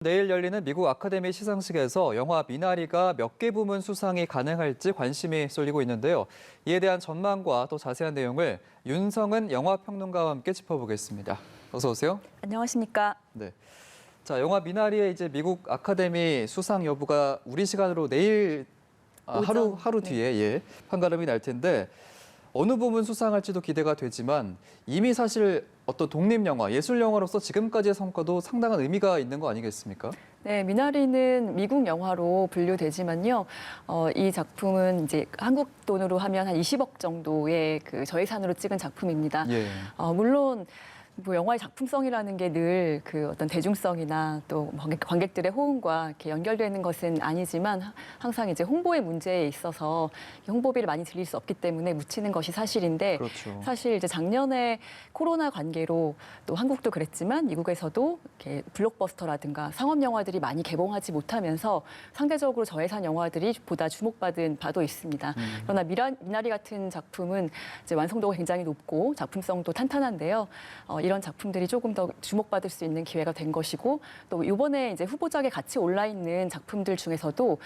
내일 열리는 미국 아카데미 시상식에서 영화 미나리가 몇 개 부문 수상이 가능할지 관심이 쏠리고 있는데요. 이에 대한 전망과 또 자세한 내용을 윤성은 영화평론가와 함께 짚어보겠습니다. 어서 오세요. 안녕하십니까. 네. 자, 영화 미나리의 이제 미국 아카데미 수상 여부가 우리 시간으로 내일 하루 뒤에 판가름이 날 텐데 어느 부분 수상할지도 기대가 되지만 이미 사실 어떤 독립영화, 예술영화로서 지금까지의 성과도 상당한 의미가 있는 거 아니겠습니까? 네, 미나리는 미국 영화로 분류되지만요. 이 작품은 이제 한국 돈으로 하면 한 20억 정도의 그 저예산으로 찍은 작품입니다. 예. 물론 뭐 영화의 작품성이라는 게 늘 그 어떤 대중성이나 또 관객들의 호응과 이렇게 연결되는 것은 아니지만 항상 이제 홍보의 문제에 있어서 홍보비를 많이 들일 수 없기 때문에 묻히는 것이 사실인데 그렇죠. 사실 이제 작년에 코로나 관계로 또 한국도 그랬지만 미국에서도 이렇게 블록버스터라든가 상업 영화들이 많이 개봉하지 못하면서 상대적으로 저예산 영화들이 보다 주목받은 바도 있습니다. 그러나 미나리 같은 작품은 이제 완성도가 굉장히 높고 작품성도 탄탄한데요. 이런 작품들이 조금 더 주목받을 수 있는 기회가 된 것이고 또 이번에 이제 후보작에 같이 올라 있는 작품들 중에서도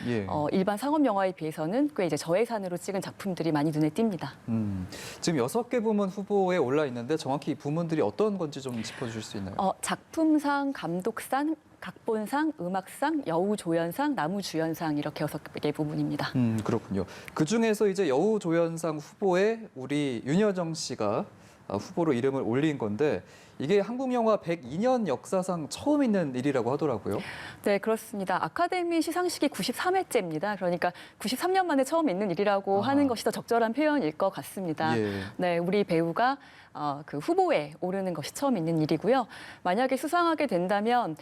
일반 상업 영화에 비해서는 꽤 이제 저예산으로 찍은 작품들이 많이 눈에 띕니다. 지금 6개 부문 후보에 올라 있는데 정확히 이 부문들이 어떤 건지 좀 짚어주실 수 있나요? 작품상, 감독상, 각본상, 음악상, 여우조연상, 나무주연상 이렇게 6개 부문입니다. 그렇군요. 그중에서 이제 여우조연상 후보에 우리 윤여정 씨가 후보로 이름을 올린 건데 이게 한국 영화 102년 역사상 처음 있는 일이라고 하더라고요. 네, 그렇습니다. 아카데미 시상식이 93회째입니다. 그러니까 93년 만에 처음 있는 일이라고 하는 것이 더 적절한 표현일 것 같습니다. 예. 네, 우리 배우가 그 후보에 오르는 것이 처음 있는 일이고요. 만약에 수상하게 된다면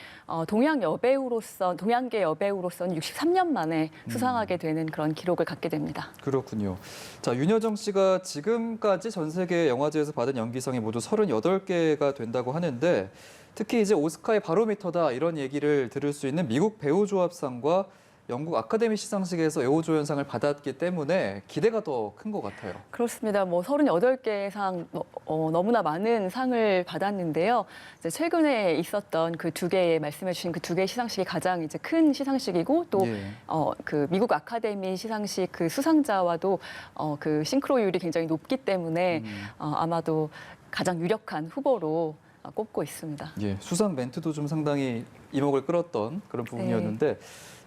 동양계 여배우로서는 63년 만에 수상하게 되는 그런 기록을 갖게 됩니다. 그렇군요. 자, 윤여정 씨가 지금까지 전 세계 영화제에서 받은 연기상이 모두 38개가 된다고 하는데 특히 이제 오스카의 바로미터다 이런 얘기를 들을 수 있는 미국 배우조합상과 영국 아카데미 시상식에서 여우조연상을 받았기 때문에 기대가 더 큰 것 같아요. 그렇습니다. 뭐 38개의 상 너무나 많은 상을 받았는데요. 이제 최근에 있었던 그 두 개의 말씀해 주신 그 두 개의 시상식이 가장 이제 큰 시상식이고 또 그 미국 아카데미 시상식 그 수상자와도 그 싱크로율이 굉장히 높기 때문에 아마도 가장 유력한 후보로 꼽고 있습니다. 예, 수상 멘트도 좀 상당히 이목을 끌었던 그런 부분이었는데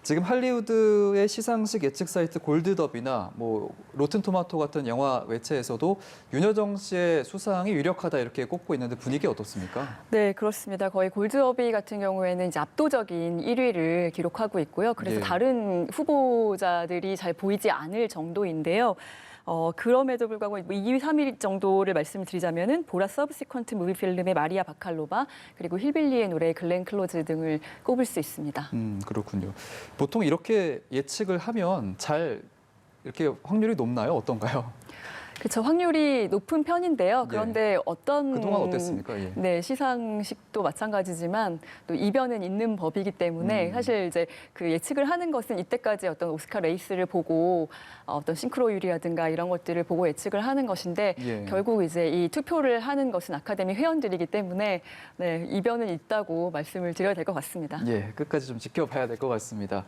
지금 할리우드의 시상식 예측 사이트 골드더비나 뭐 로튼토마토 같은 영화 매체에서도 윤여정 씨의 수상이 유력하다 이렇게 꼽고 있는데 분위기 어떻습니까? 네, 그렇습니다. 거의 골드더비 같은 경우에는 이제 압도적인 1위를 기록하고 있고요. 그래서 다른 후보자들이 잘 보이지 않을 정도인데요. 그럼에도 불구하고 2위, 3위 정도를 말씀을 드리자면은 보라 서브시퀀트 무비 필름의 마리아 바칼로바 그리고 힐빌리의 노래 글렌 클로즈 등을 꼽을 수 있습니다. 그렇군요. 보통 이렇게 예측을 하면 잘 이렇게 확률이 높나요? 어떤가요? 그렇죠. 확률이 높은 편인데요. 그런데 그동안 어땠습니까? 네, 시상식도 마찬가지지만 또 이변은 있는 법이기 때문에 사실 이제 그 예측을 하는 것은 이때까지 어떤 오스카 레이스를 보고 어떤 싱크로율이라든가 이런 것들을 보고 예측을 하는 것인데 결국 이제 이 투표를 하는 것은 아카데미 회원들이기 때문에 네, 이변은 있다고 말씀을 드려야 될 것 같습니다. 예, 끝까지 좀 지켜봐야 될 것 같습니다.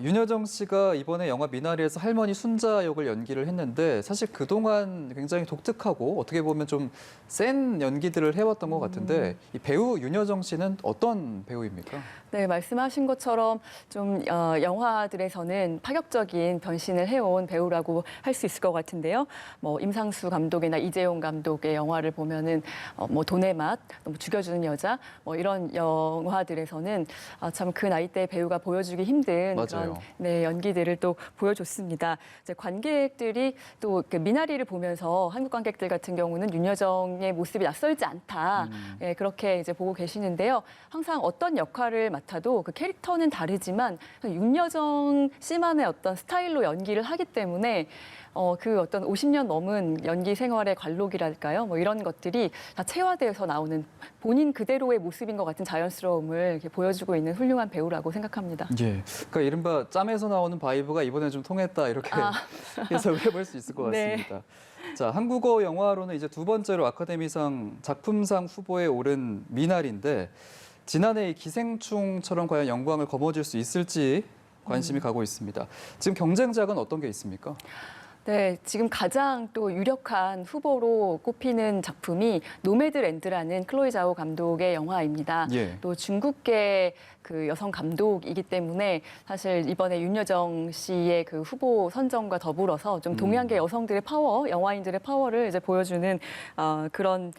윤여정 씨가 이번에 영화 미나리에서 할머니 순자 역을 연기를 했는데 사실 그동안 굉장히 독특하고 어떻게 보면 좀 센 연기들을 해왔던 것 같은데 이 배우 윤여정 씨는 어떤 배우입니까? 네, 말씀하신 것처럼 좀 영화들에서는 파격적인 변신을 해온 배우라고 할 수 있을 것 같은데요. 뭐 임상수 감독이나 이재용 감독의 영화를 보면은 뭐 돈의 맛, 뭐 죽여주는 여자, 뭐 이런 영화들에서는 참 그 나이대 배우가 보여주기 힘든 그런 연기들을 또 보여줬습니다. 이제 관객들이 또 그 미나리를 보면서 한국 관객들 같은 경우는 윤여정의 모습이 낯설지 않다. 그렇게 이제 보고 계시는데요. 항상 어떤 역할을 맡아도 그 캐릭터는 다르지만 윤여정 씨만의 어떤 스타일로 연기를 하기 때문에 그 어떤 50년 넘은 연기 생활의 관록이랄까요? 뭐 이런 것들이 다 체화되어서 나오는 본인 그대로의 모습인 것 같은 자연스러움을 이렇게 보여주고 있는 훌륭한 배우라고 생각합니다. 예, 그러니까 이른바 짬에서 나오는 바이브가 이번에 좀 통했다 이렇게 해석을 해볼 수 있을 것 같습니다. 자, 한국어 영화로는 이제 두 번째로 아카데미상 작품상 후보에 오른 미나리인데 지난해 이 기생충처럼 과연 영광을 거머쥘 수 있을지 관심이 가고 있습니다. 지금 경쟁작은 어떤 게 있습니까? 네, 지금 가장 또 유력한 후보로 꼽히는 작품이 노매드랜드라는 클로이 자오 감독의 영화입니다. 예. 또 중국계 그 여성 감독이기 때문에 사실 이번에 윤여정 씨의 그 후보 선정과 더불어서 좀 동양계 여성들의 파워, 영화인들의 파워를 이제 보여주는 그런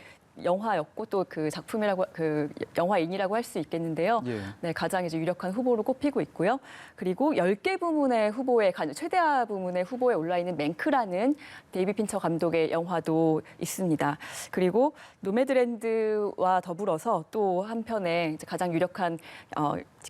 영화였고 또 그 작품이라고 그 영화인이라고 할 수 있겠는데요. 예. 네, 가장 이제 유력한 후보로 꼽히고 있고요. 그리고 10개 부문의 후보에 최대화 부문의 후보에 올라 있는 맨크라는 데이비 핀처 감독의 영화도 있습니다. 그리고 노매드랜드와 더불어서 또 한편에 이제 가장 유력한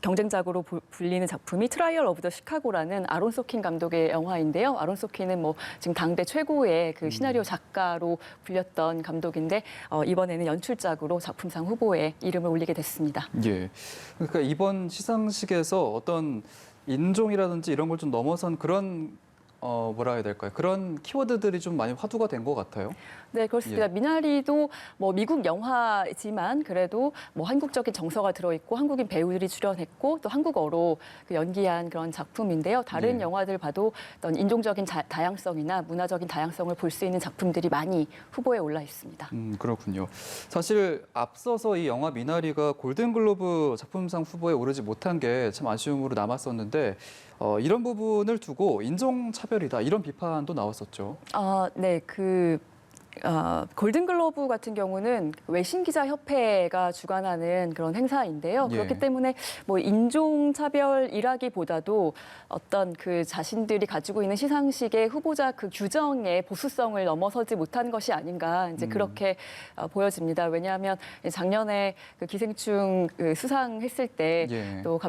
경쟁작으로 불리는 작품이 트라이얼 오브 더 시카고라는 아론 소킨 감독의 영화인데요. 아론 소킨은 뭐 지금 당대 최고의 그 시나리오 작가로 불렸던 감독인데 이번에는 연출작으로 작품상 후보에 이름을 올리게 됐습니다. 예. 그러니까 이번 시상식에서 어떤 인종이라든지 이런 걸 좀 넘어선 그런 뭐라 해야 될까요? 그런 키워드들이 좀 많이 화두가 된 것 같아요. 네, 그렇습니다. 예. 미나리도 뭐 미국 영화지만 그래도 뭐 한국적인 정서가 들어있고 한국인 배우들이 출연했고 또 한국어로 그 연기한 그런 작품인데요. 다른 예. 영화들 봐도 어떤 인종적인 다양성이나 문화적인 다양성을 볼 수 있는 작품들이 많이 후보에 올라 있습니다. 그렇군요. 사실 앞서서 이 영화 미나리가 골든글로브 작품상 후보에 오르지 못한 게 참 아쉬움으로 남았었는데 이런 부분을 두고 인종차별이다 이런 비판도 나왔었죠. 네, 골든글로브 같은 경우는 외신기자협회가 주관하는 그런 행사인데요. 예. 그렇기 때문에 뭐 인종차별이라기보다도 어떤 그 자신들이 가지고 있는 시상식의 후보자 그 규정의 보수성을 넘어서지 못한 것이 아닌가 이제 그렇게 보여집니다. 왜냐하면 작년에 그 기생충 수상했을 때 예. 또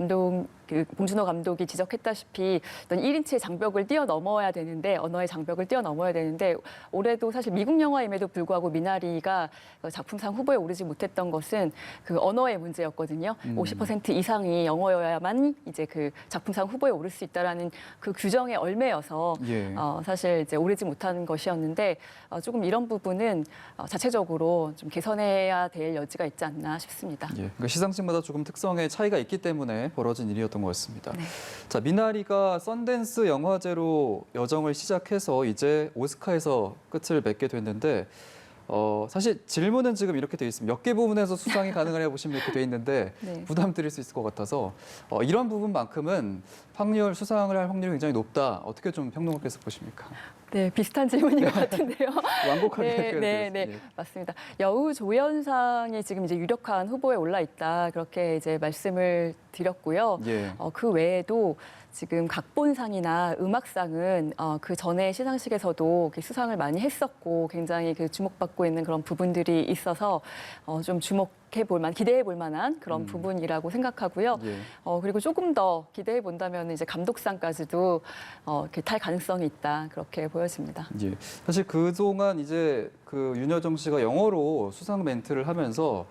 봉준호 감독이 지적했다시피 어떤 1인치의 장벽을 뛰어넘어야 되는데 언어의 장벽을 뛰어넘어야 되는데 올해도 사실 미국 영화임에도 불구하고 미나리가 작품상 후보에 오르지 못했던 것은 그 언어의 문제였거든요. 50% 이상이 영어여야만 이제 그 작품상 후보에 오를 수 있다라는 그 규정에 얽매여서 예. 사실 이제 오르지 못한 것이었는데 조금 이런 부분은 자체적으로 좀 개선해야 될 여지가 있지 않나 싶습니다. 예. 그러니까 시상식마다 조금 특성의 차이가 있기 때문에 벌어진 일이었던 것 같습니다. 네. 자, 미나리가 썬댄스 영화제로 여정을 시작해서 이제 오스카에서 끝을 맺게 됐는데 사실 질문은 지금 이렇게 돼 있습니다. 몇 개 부분에서 수상이 가능하냐고 보시면 이렇게 돼 있는데 네. 부담 드릴 수 있을 것 같아서 이런 부분만큼은 수상을 할 확률이 굉장히 높다. 어떻게 좀 평론가께서 보십니까? 네, 비슷한 질문인 것 같은데요. 완곡하게 네, 맞습니다. 여우 조연상이 지금 이제 유력한 후보에 올라 있다 그렇게 이제 말씀을 드렸고요. 예. 그 외에도 지금 각본상이나 음악상은 그 전에 시상식에서도 수상을 많이 했었고 굉장히 그 주목받고 있는 그런 부분들이 있어서 좀 기대해 볼 만한 그런 부분이라고 생각하고요. 예. 그리고 조금 더 기대해 본다면 이제 감독상까지도 탈 가능성이 있다 그렇게 보여집니다. 예. 사실 그동안 이제 그 윤여정 씨가 영어로 수상 멘트를 하면서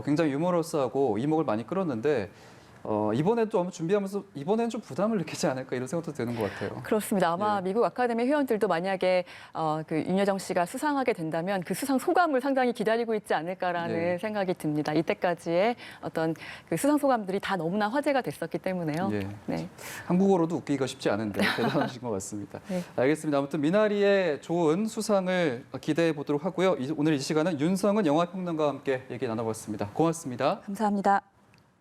굉장히 유머러스하고 이목을 많이 끌었는데 이번에 또 준비하면서 이번에는 좀 부담을 느끼지 않을까 이런 생각도 드는 것 같아요. 그렇습니다. 아마 예. 미국 아카데미 회원들도 만약에 그 윤여정 씨가 수상하게 된다면 그 수상 소감을 상당히 기다리고 있지 않을까라는 예. 생각이 듭니다. 이때까지의 어떤 그 수상 소감들이 다 너무나 화제가 됐었기 때문에요. 예. 네. 한국어로도 웃기기가 쉽지 않은데 대단하신 것 같습니다. 네. 알겠습니다. 아무튼 미나리의 좋은 수상을 기대해 보도록 하고요. 오늘 이 시간은 윤성은 영화평론가와 함께 얘기 나눠봤습니다. 고맙습니다. 감사합니다.